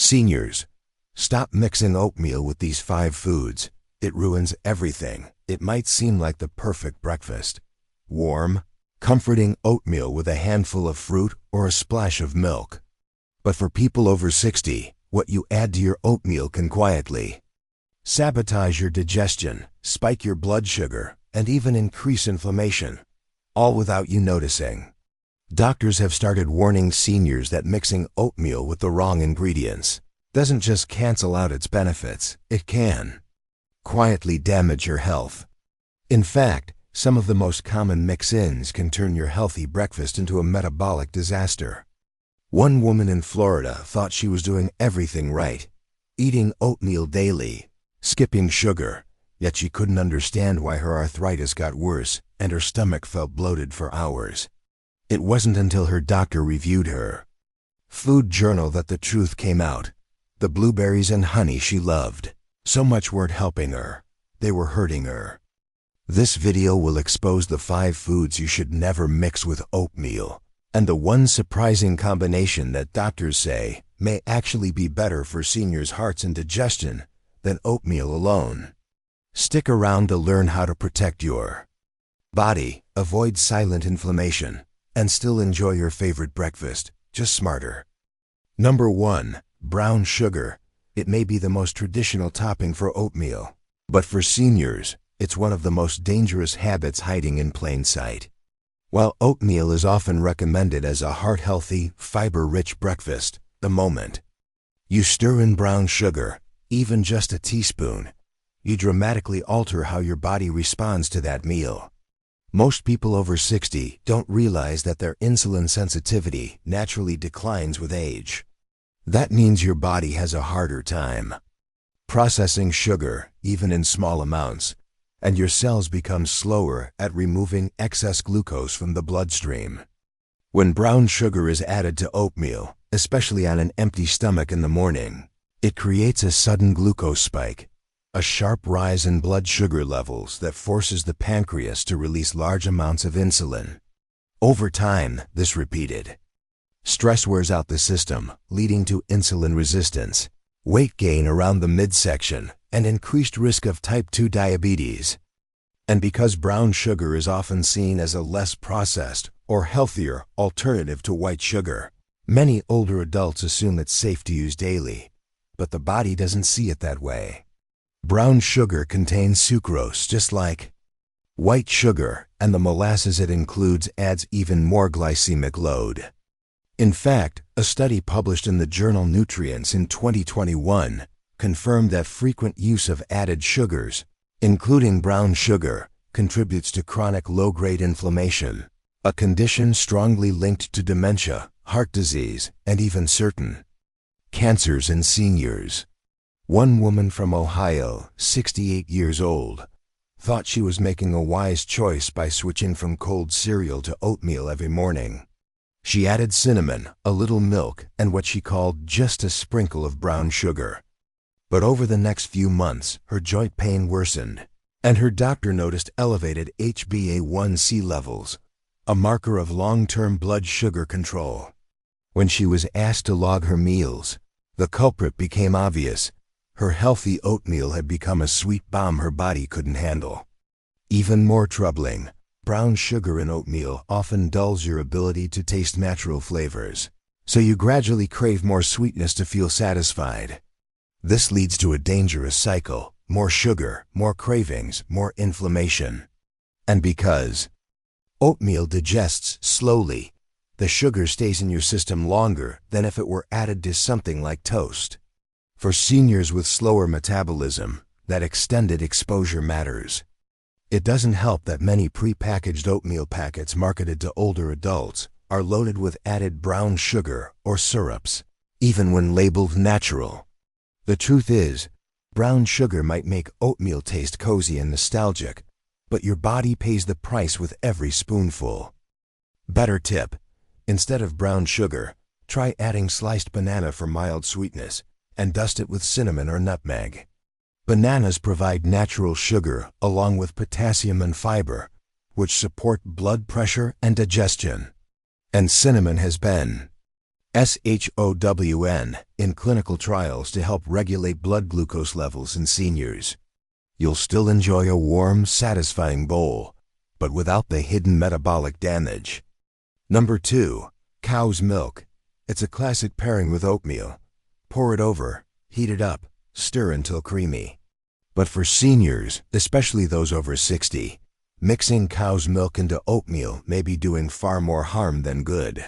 Seniors, stop mixing oatmeal with these 5 foods. It ruins everything. It might seem like the perfect breakfast. Warm, comforting oatmeal with a handful of fruit or a splash of milk. But for people over 60, what you add to your oatmeal can quietly sabotage your digestion, spike your blood sugar, and even increase inflammation, all without you noticing. Doctors have started warning seniors that mixing oatmeal with the wrong ingredients doesn't just cancel out its benefits, it can quietly damage your health. In fact, some of the most common mix-ins can turn your healthy breakfast into a metabolic disaster. One woman in Florida thought she was doing everything right, eating oatmeal daily, skipping sugar, yet she couldn't understand why her arthritis got worse and her stomach felt bloated for hours. It wasn't until her doctor reviewed her food journal that the truth came out. The blueberries and honey she loved so much weren't helping her, they were hurting her. This video will expose the 5 foods you should never mix with oatmeal, and the one surprising combination that doctors say may actually be better for seniors' hearts and digestion than oatmeal alone. Stick around to learn how to protect your body, avoid silent inflammation, and still enjoy your favorite breakfast, just smarter. Number 1. Brown sugar. It may be the most traditional topping for oatmeal, but for seniors, it's one of the most dangerous habits hiding in plain sight. While oatmeal is often recommended as a heart-healthy, fiber-rich breakfast, the moment you stir in brown sugar, even just a teaspoon, you dramatically alter how your body responds to that meal. Most people over 60 don't realize that their insulin sensitivity naturally declines with age. That means your body has a harder time processing sugar, even in small amounts, and your cells become slower at removing excess glucose from the bloodstream. When brown sugar is added to oatmeal, especially on an empty stomach in the morning, it creates a sudden glucose spike, a sharp rise in blood sugar levels that forces the pancreas to release large amounts of insulin. Over time, this repeated stress wears out the system, leading to insulin resistance, weight gain around the midsection, and increased risk of type 2 diabetes. And because brown sugar is often seen as a less processed or healthier alternative to white sugar, many older adults assume it's safe to use daily, but the body doesn't see it that way. Brown sugar contains sucrose just like white sugar, and the molasses it includes adds even more glycemic load. In fact, a study published in the journal Nutrients in 2021 confirmed that frequent use of added sugars, including brown sugar, contributes to chronic low-grade inflammation, a condition strongly linked to dementia, heart disease, and even certain cancers in seniors. One woman from Ohio, 68 years old, thought she was making a wise choice by switching from cold cereal to oatmeal every morning. She added cinnamon, a little milk, and what she called just a sprinkle of brown sugar. But over the next few months, her joint pain worsened, and her doctor noticed elevated HbA1c levels, a marker of long-term blood sugar control. When she was asked to log her meals, the culprit became obvious. Her healthy oatmeal had become a sweet bomb her body couldn't handle. Even more troubling, brown sugar in oatmeal often dulls your ability to taste natural flavors, so you gradually crave more sweetness to feel satisfied. This leads to a dangerous cycle: more sugar, more cravings, more inflammation. And because oatmeal digests slowly, the sugar stays in your system longer than if it were added to something like toast. For seniors with slower metabolism, that extended exposure matters. It doesn't help that many pre-packaged oatmeal packets marketed to older adults are loaded with added brown sugar or syrups, even when labeled natural. The truth is, brown sugar might make oatmeal taste cozy and nostalgic, but your body pays the price with every spoonful. Better tip: instead of brown sugar, try adding sliced banana for mild sweetness, and dust it with cinnamon or nutmeg. Bananas provide natural sugar along with potassium and fiber, which support blood pressure and digestion. And cinnamon has been SHOWN, in clinical trials to help regulate blood glucose levels in seniors. You'll still enjoy a warm, satisfying bowl, but without the hidden metabolic damage. Number 2. Cow's milk. It's a classic pairing with oatmeal. Pour it over, heat it up, stir until creamy. But for seniors, especially those over 60, mixing cow's milk into oatmeal may be doing far more harm than good.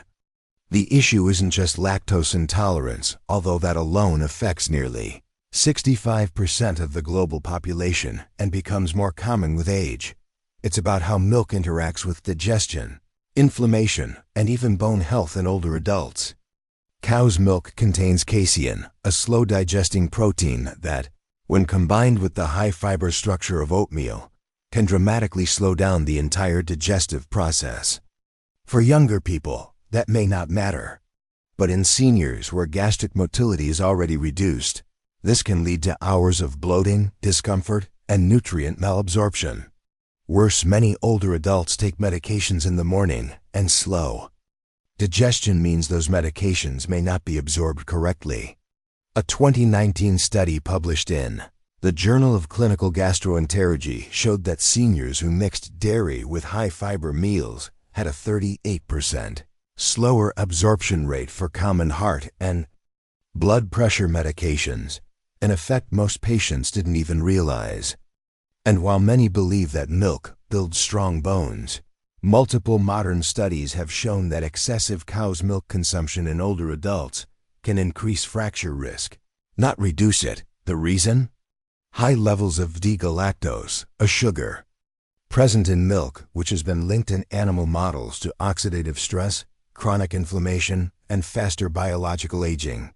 The issue isn't just lactose intolerance, although that alone affects nearly 65% of the global population and becomes more common with age. It's about how milk interacts with digestion, inflammation, and even bone health in older adults. Cow's milk contains casein, a slow-digesting protein that, when combined with the high-fiber structure of oatmeal, can dramatically slow down the entire digestive process. For younger people, that may not matter. But in seniors where gastric motility is already reduced, this can lead to hours of bloating, discomfort, and nutrient malabsorption. Worse, many older adults take medications in the morning, and slow digestion means those medications may not be absorbed correctly. A 2019 study published in the Journal of Clinical Gastroenterology showed that seniors who mixed dairy with high-fiber meals had a 38% slower absorption rate for common heart and blood pressure medications, an effect most patients didn't even realize. And while many believe that milk builds strong bones, multiple modern studies have shown that excessive cow's milk consumption in older adults can increase fracture risk, not reduce it. The reason? High levels of D-galactose, a sugar present in milk which has been linked in animal models to oxidative stress, chronic inflammation, and faster biological aging.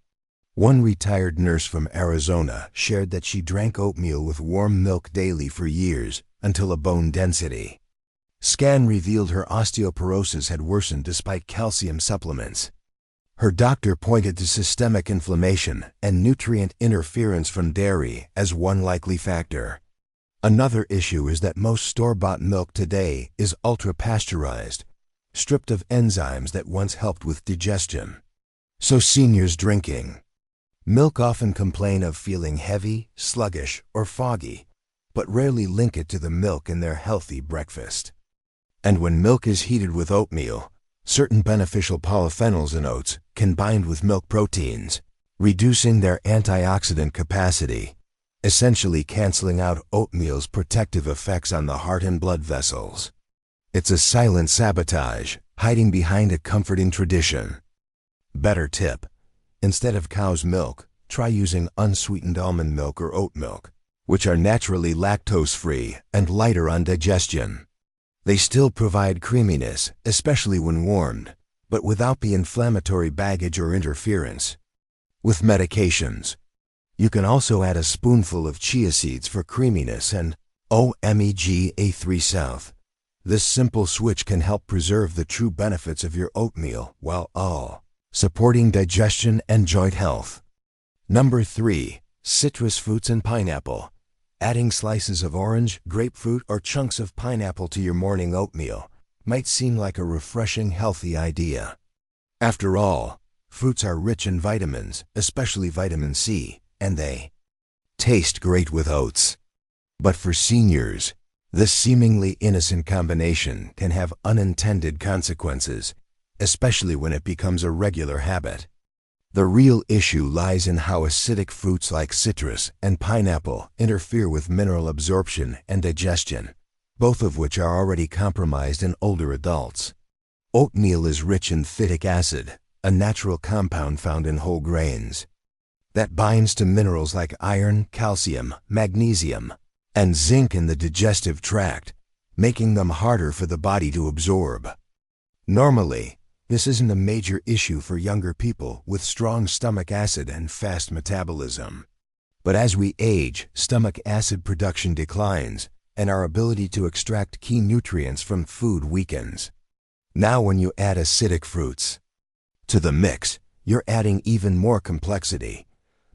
One retired nurse from Arizona shared that she drank oatmeal with warm milk daily for years until a bone density scan revealed her osteoporosis had worsened despite calcium supplements. Her doctor pointed to systemic inflammation and nutrient interference from dairy as one likely factor. Another issue is that most store-bought milk today is ultra-pasteurized, stripped of enzymes that once helped with digestion. So seniors drinking milk often complain of feeling heavy, sluggish, or foggy, but rarely link it to the milk in their healthy breakfast. And when milk is heated with oatmeal, certain beneficial polyphenols in oats can bind with milk proteins, reducing their antioxidant capacity, essentially canceling out oatmeal's protective effects on the heart and blood vessels. It's a silent sabotage, hiding behind a comforting tradition. Better tip: instead of cow's milk, try using unsweetened almond milk or oat milk, which are naturally lactose-free and lighter on digestion. They still provide creaminess, especially when warmed, but without the inflammatory baggage or interference. With medications, you can also add a spoonful of chia seeds for creaminess and omega-3 South. This simple switch can help preserve the true benefits of your oatmeal while all supporting digestion and joint health. Number 3. Citrus fruits and pineapple. Adding slices of orange, grapefruit, or chunks of pineapple to your morning oatmeal might seem like a refreshing, healthy idea. After all, fruits are rich in vitamins, especially vitamin C, and they taste great with oats. But for seniors, this seemingly innocent combination can have unintended consequences, especially when it becomes a regular habit. The real issue lies in how acidic fruits like citrus and pineapple interfere with mineral absorption and digestion, both of which are already compromised in older adults. Oatmeal is rich in phytic acid, a natural compound found in whole grains, that binds to minerals like iron, calcium, magnesium, and zinc in the digestive tract, making them harder for the body to absorb. Normally, this isn't a major issue for younger people with strong stomach acid and fast metabolism. But as we age, stomach acid production declines, and our ability to extract key nutrients from food weakens. Now when you add acidic fruits to the mix, you're adding even more complexity.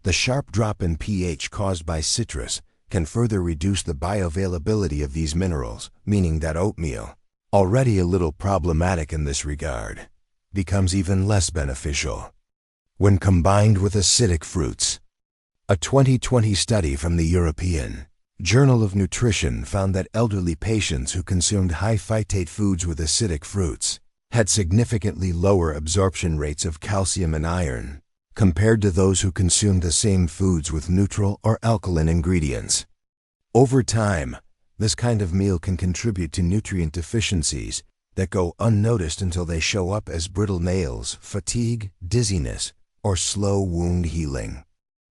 The sharp drop in pH caused by citrus can further reduce the bioavailability of these minerals, meaning that oatmeal, already a little problematic in this regard, becomes even less beneficial. when combined with acidic fruits. A 2020 study from the European Journal of Nutrition found that elderly patients who consumed high-phytate foods with acidic fruits had significantly lower absorption rates of calcium and iron compared to those who consumed the same foods with neutral or alkaline ingredients. Over time, this kind of meal can contribute to nutrient deficiencies that go unnoticed until they show up as brittle nails, fatigue, dizziness, or slow wound healing.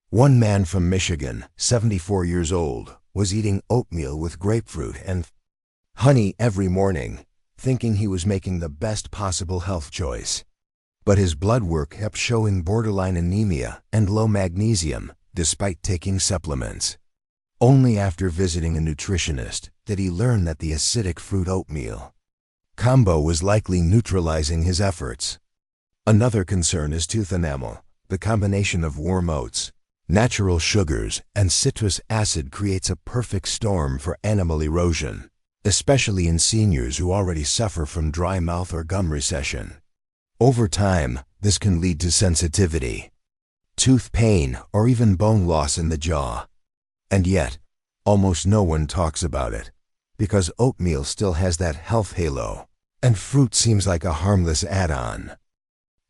One man from Michigan, 74 years old, was eating oatmeal with grapefruit and honey every morning, thinking he was making the best possible health choice. But his blood work kept showing borderline anemia and low magnesium, despite taking supplements. Only after visiting a nutritionist did he learn that the acidic fruit oatmeal combo was likely neutralizing his efforts. Another concern is tooth enamel. The combination of warm oats, natural sugars, and citrus acid creates a perfect storm for enamel erosion, especially in seniors who already suffer from dry mouth or gum recession. Over time, this can lead to sensitivity, tooth pain, or even bone loss in the jaw. And yet, almost no one talks about it, because oatmeal still has that health halo, and fruit seems like a harmless add-on.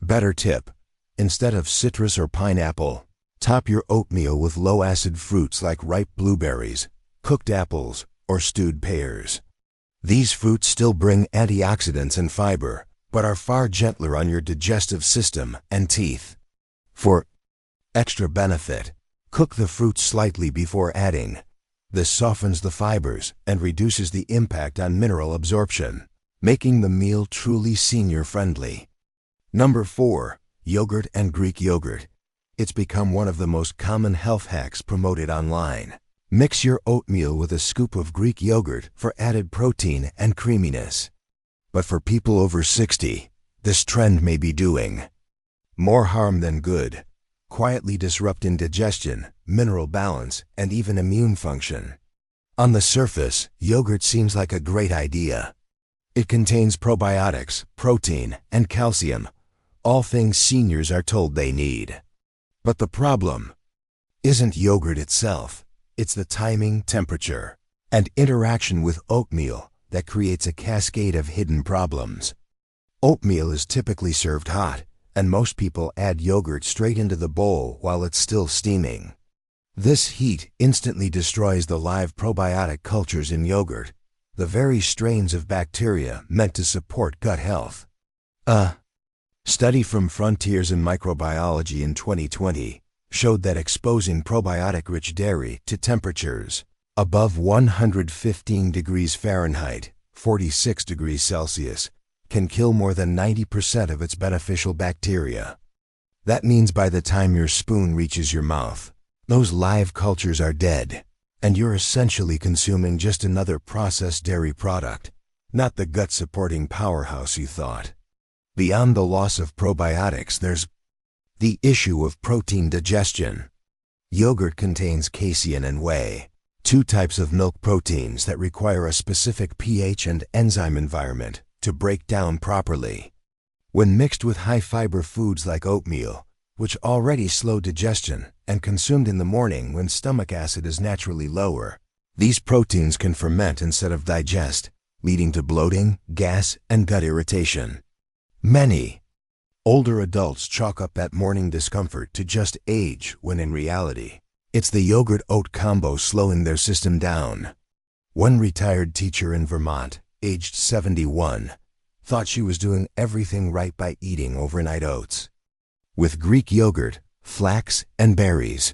Better tip: instead of citrus or pineapple, top your oatmeal with low-acid fruits like ripe blueberries, cooked apples, or stewed pears. These fruits still bring antioxidants and fiber, but are far gentler on your digestive system and teeth. For extra benefit, cook the fruits slightly before adding. This softens the fibers and reduces the impact on mineral absorption, making the meal truly senior-friendly. Number 4. Yogurt and Greek yogurt. It's become one of the most common health hacks promoted online. Mix your oatmeal with a scoop of Greek yogurt for added protein and creaminess. But for people over 60, this trend may be doing more harm than good, quietly disrupting digestion, mineral balance, and even immune function. On the surface, yogurt seems like a great idea. It contains probiotics, protein, and calcium, all things seniors are told they need. But the problem isn't yogurt itself. It's the timing, temperature, and interaction with oatmeal that creates a cascade of hidden problems. Oatmeal is typically served hot, and most people add yogurt straight into the bowl while it's still steaming. This heat instantly destroys the live probiotic cultures in yogurt, the very strains of bacteria meant to support gut health. A study from Frontiers in Microbiology in 2020 showed that exposing probiotic-rich dairy to temperatures above 115 degrees Fahrenheit, 46 degrees Celsius, can kill more than 90% of its beneficial bacteria. That means by the time your spoon reaches your mouth, those live cultures are dead, and you're essentially consuming just another processed dairy product, not the gut-supporting powerhouse you thought. Beyond the loss of probiotics, there's the issue of protein digestion. Yogurt contains casein and whey, two types of milk proteins that require a specific pH and enzyme environment to break down properly. When mixed with high-fiber foods like oatmeal, which already slow digestion and consumed in the morning when stomach acid is naturally lower, these proteins can ferment instead of digest, leading to bloating, gas, and gut irritation. Many older adults chalk up that morning discomfort to just age, when in reality, it's the yogurt-oat combo slowing their system down. One retired teacher in Vermont, aged 71, thought she was doing everything right by eating overnight oats with Greek yogurt, flax, and berries.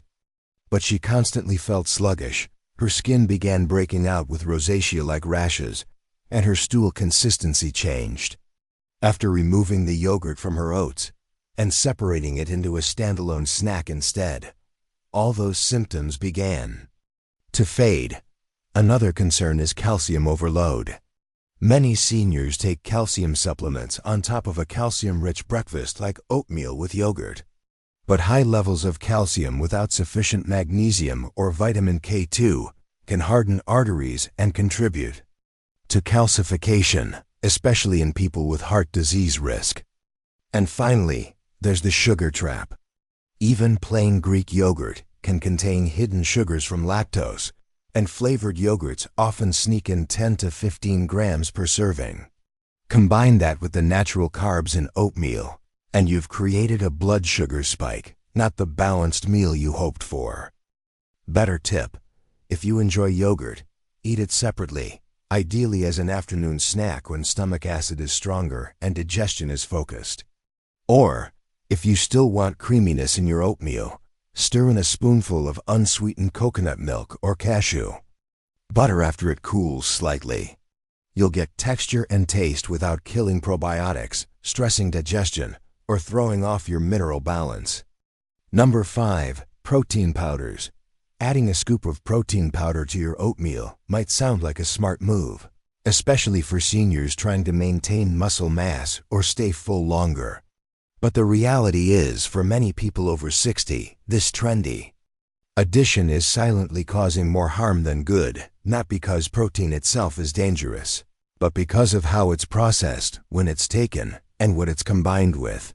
But she constantly felt sluggish, her skin began breaking out with rosacea-like rashes, and her stool consistency changed. After removing the yogurt from her oats and separating it into a standalone snack instead, all those symptoms began to fade. Another concern is calcium overload. Many seniors take calcium supplements on top of a calcium-rich breakfast like oatmeal with yogurt. But high levels of calcium without sufficient magnesium or vitamin K2 can harden arteries and contribute to calcification, especially in people with heart disease risk. And finally, there's the sugar trap. Even plain Greek yogurt can contain hidden sugars from lactose, and flavored yogurts often sneak in 10 to 15 grams per serving. Combine that with the natural carbs in oatmeal, and you've created a blood sugar spike, not the balanced meal you hoped for. Better tip: if you enjoy yogurt, eat it separately, ideally as an afternoon snack when stomach acid is stronger and digestion is focused. Or, if you still want creaminess in your oatmeal, stir in a spoonful of unsweetened coconut milk or cashew butter after it cools slightly. You'll get texture and taste without killing probiotics, stressing digestion, or throwing off your mineral balance. Number 5. Protein powders. Adding a scoop of protein powder to your oatmeal might sound like a smart move, especially for seniors trying to maintain muscle mass or stay full longer. But the reality is, for many people over 60, this trendy addition is silently causing more harm than good, not because protein itself is dangerous, but because of how it's processed, when it's taken, and what it's combined with.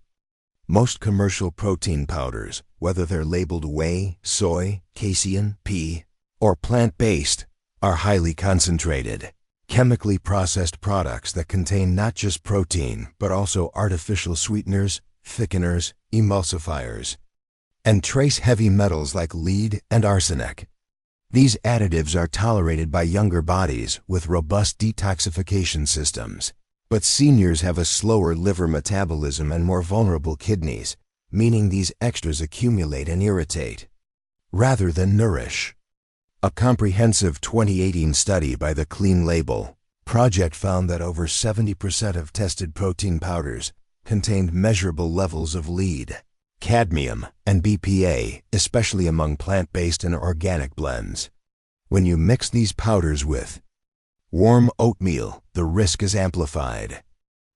Most commercial protein powders, whether they're labeled whey, soy, casein, pea, or plant-based, are highly concentrated, chemically processed products that contain not just protein, but also artificial sweeteners, thickeners, emulsifiers, and trace heavy metals like lead and arsenic. These additives are tolerated by younger bodies with robust detoxification systems, but seniors have a slower liver metabolism and more vulnerable kidneys, meaning these extras accumulate and irritate, rather than nourish. A comprehensive 2018 study by the Clean Label Project found that over 70% of tested protein powders contained measurable levels of lead, cadmium, and BPA, especially among plant-based and organic blends. When you mix these powders with warm oatmeal, the risk is amplified.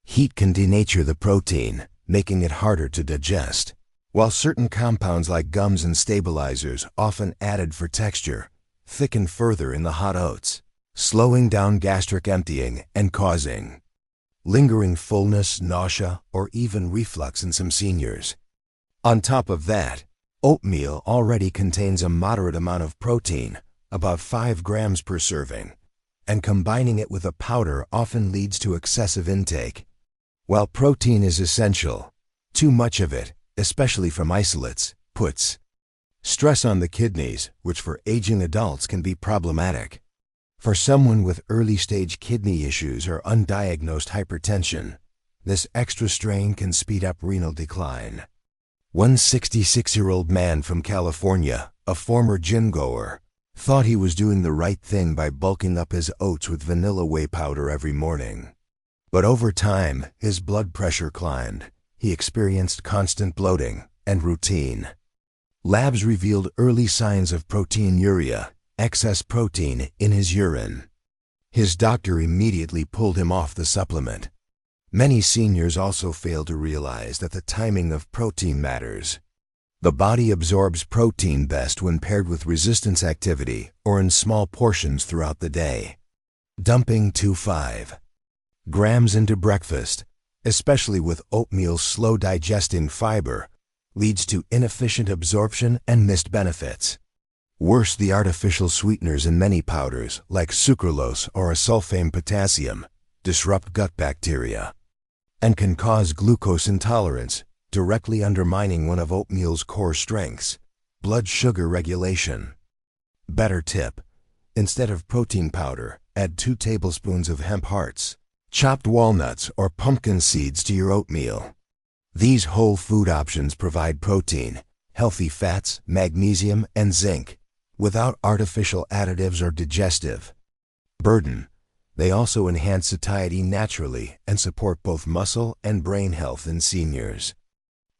Heat can denature the protein, making it harder to digest, while certain compounds like gums and stabilizers, often added for texture, thicken further in the hot oats, slowing down gastric emptying and causing lingering fullness, nausea, or even reflux in some seniors. On top of that, oatmeal already contains a moderate amount of protein, about 5 grams per serving, and combining it with a powder often leads to excessive intake. While protein is essential, too much of it, especially from isolates, puts stress on the kidneys, which for aging adults can be problematic. For someone with early-stage kidney issues or undiagnosed hypertension, this extra strain can speed up renal decline. One 66-year-old man from California, a former gym-goer, thought he was doing the right thing by bulking up his oats with vanilla whey powder every morning. But over time, his blood pressure climbed, he experienced constant bloating, and routine labs revealed early signs of proteinuria, excess protein in his urine. His doctor immediately pulled him off the supplement. Many seniors also fail to realize that the timing of protein matters. The body absorbs protein best when paired with resistance activity or in small portions throughout the day. Dumping 2-5 grams into breakfast, especially with oatmeal's slow digesting fiber, leads to inefficient absorption and missed benefits. Worse, the artificial sweeteners in many powders, like sucralose or asulfame potassium, disrupt gut bacteria and can cause glucose intolerance, directly undermining one of oatmeal's core strengths, blood sugar regulation. Better tip: instead of protein powder, add 2 tablespoons of hemp hearts, chopped walnuts, or pumpkin seeds to your oatmeal. These whole food options provide protein, healthy fats, magnesium, and zinc, without artificial additives or digestive burden. They also enhance satiety naturally and support both muscle and brain health in seniors.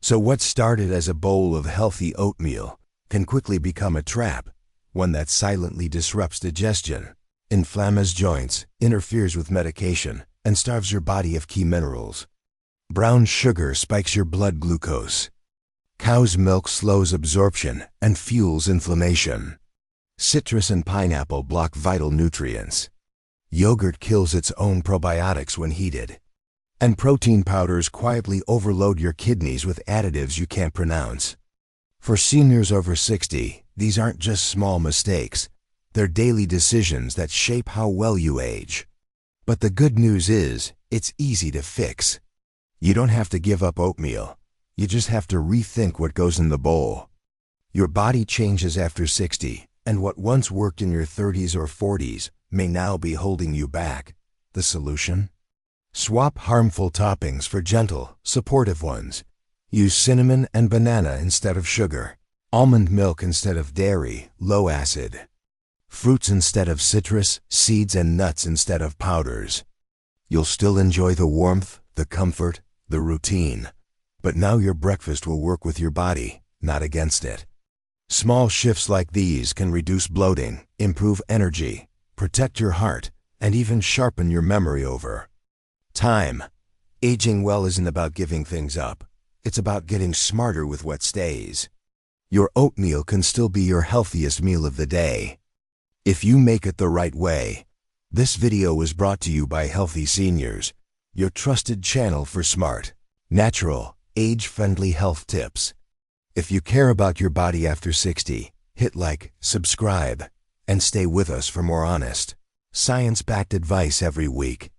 So what started as a bowl of healthy oatmeal can quickly become a trap, one that silently disrupts digestion, inflames joints, interferes with medication, and starves your body of key minerals. Brown sugar spikes your blood glucose. Cow's milk slows absorption and fuels inflammation. Citrus and pineapple block vital nutrients. Yogurt kills its own probiotics when heated. And protein powders quietly overload your kidneys with additives you can't pronounce. For seniors over 60, these aren't just small mistakes. They're daily decisions that shape how well you age. But the good news is, it's easy to fix. You don't have to give up oatmeal. You just have to rethink what goes in the bowl. Your body changes after 60, and what once worked in your 30s or 40s may now be holding you back. The solution? Swap harmful toppings for gentle, supportive ones. Use cinnamon and banana instead of sugar, almond milk instead of dairy, low acid, fruits instead of citrus, seeds and nuts instead of powders. You'll still enjoy the warmth, the comfort, the routine, but now your breakfast will work with your body, not against it. Small shifts like these can reduce bloating, improve energy, protect your heart, and even sharpen your memory over time. Aging well isn't about giving things up. It's about getting smarter with what stays. Your oatmeal can still be your healthiest meal of the day, if you make it the right way. This video was brought to you by Healthy Seniors, your trusted channel for smart, natural, age-friendly health tips. If you care about your body after 60, hit like, subscribe, and stay with us for more honest, science-backed advice every week.